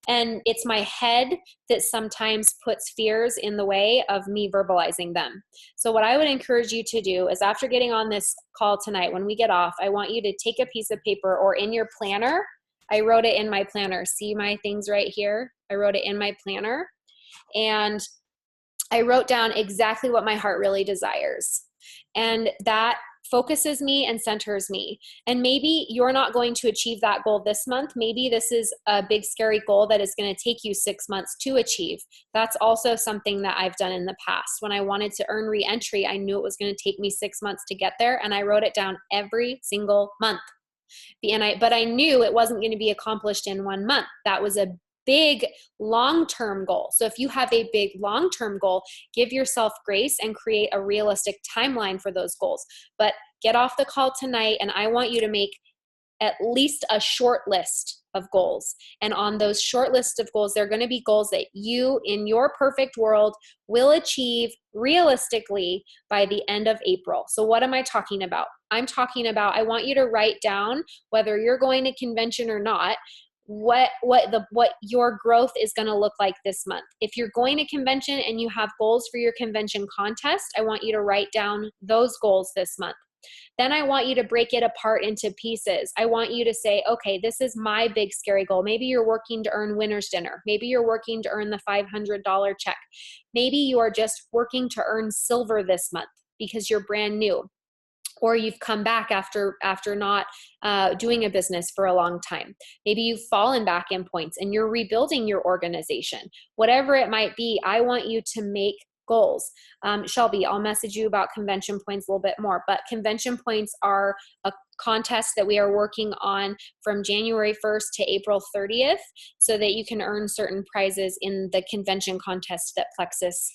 B: And it's my head that sometimes puts fears in the way of me verbalizing them. So what I would encourage you to do is after getting on this call tonight, when we get off, I want you to take a piece of paper or in your planner. I wrote it in my planner. See my things right here? I wrote it in my planner. And I wrote down exactly what my heart really desires. And that focuses me and centers me. And maybe you're not going to achieve that goal this month. Maybe this is a big, scary goal that is going to take you 6 months to achieve. That's also something that I've done in the past. When I wanted to earn re-entry, I knew it was going to take me 6 months to get there, and I wrote it down every single month. But I knew it wasn't going to be accomplished in 1 month. That was a big long-term goal. So if you have a big long-term goal, give yourself grace and create a realistic timeline for those goals. But get off the call tonight, and I want you to make at least a short list of goals. And on those short lists of goals, they're going to be goals that you, in your perfect world, will achieve realistically by the end of April. So what am I talking about? I'm talking about, I want you to write down, whether you're going to convention or not, what your growth is going to look like this month. If you're going to convention and you have goals for your convention contest, I want you to write down those goals this month. Then I want you to break it apart into pieces. I want you to say, okay, this is my big scary goal. Maybe you're working to earn winner's dinner. Maybe you're working to earn the $500 check. Maybe you are just working to earn silver this month because you're brand new, or you've come back after not doing a business for a long time. Maybe you've fallen back in points and you're rebuilding your organization. Whatever it might be, I want you to make goals. Shelby, I'll message you about convention points a little bit more, but convention points are a contest that we are working on from January 1st to April 30th so that you can earn certain prizes in the convention contest that Plexus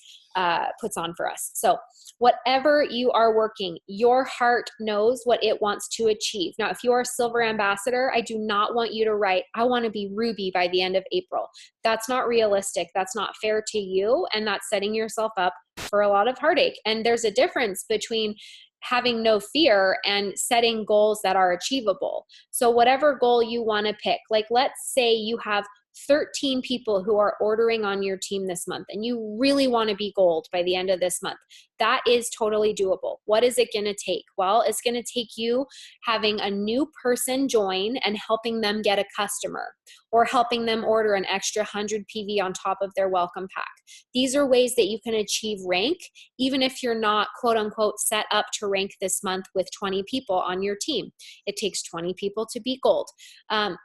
B: puts on for us. So whatever you are working, your heart knows what it wants to achieve. Now, if you are a silver ambassador, I do not want you to write, I want to be ruby by the end of April. That's not realistic. That's not fair to you. And that's setting yourself up for a lot of heartache. And there's a difference between having no fear and setting goals that are achievable. So whatever goal you want to pick, like let's say you have 13 people who are ordering on your team this month and you really want to be gold by the end of this month. That is totally doable. What is it going to take? Well, it's going to take you having a new person join and helping them get a customer, or helping them order an extra 100 PV on top of their welcome pack. These are ways that you can achieve rank, even if you're not quote unquote set up to rank this month with 20 people on your team. It takes 20 people to be gold.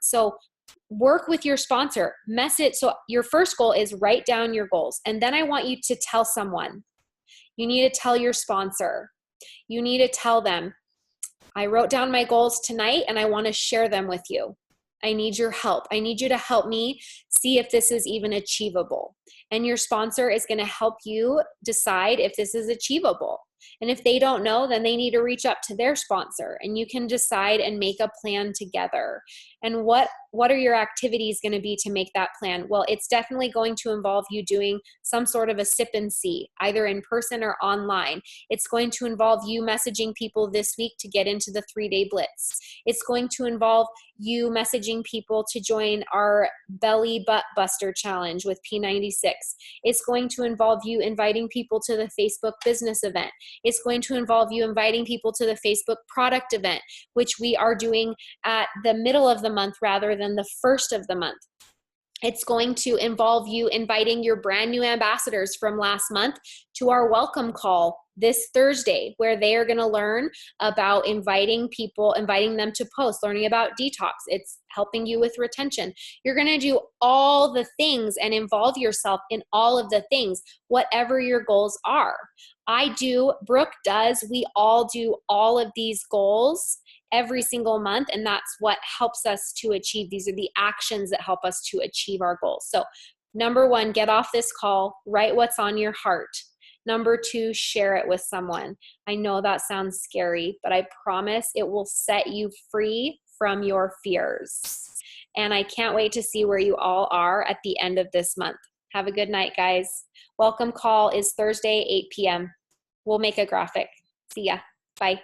B: So work with your sponsor, mess it. So your first goal is write down your goals. And then I want you to tell someone. You need to tell your sponsor. You need to tell them, I wrote down my goals tonight and I want to share them with you. I need your help. I need you to help me see if this is even achievable. And your sponsor is going to help you decide if this is achievable. And if they don't know, then they need to reach up to their sponsor, and you can decide and make a plan together. And what are your activities going to be to make that plan? Well, it's definitely going to involve you doing some sort of a sip and see, either in person or online. It's going to involve you messaging people this week to get into the 3-day blitz. It's going to involve you messaging people to join our belly butt buster challenge with P96. It's going to involve you inviting people to the Facebook business event. It's going to involve you inviting people to the Facebook product event, which we are doing at the middle of the month rather than the first of the month. It's going to involve you inviting your brand new ambassadors from last month to our welcome call this Thursday, where they are going to learn about inviting them to post, learning about detox. It's helping you with retention. You're going to do all the things and involve yourself in all of the things, whatever your goals are. I do, Brooke does, we all do all of these goals every single month, and that's what helps us to achieve. These are the actions that help us to achieve our goals. So number 1, get off this call, write what's on your heart. Number 2, share it with someone. I know that sounds scary, but I promise it will set you free from your fears. And I can't wait to see where you all are at the end of this month. Have a good night, guys. Welcome call is Thursday, 8 p.m. We'll make a graphic. See ya. Bye.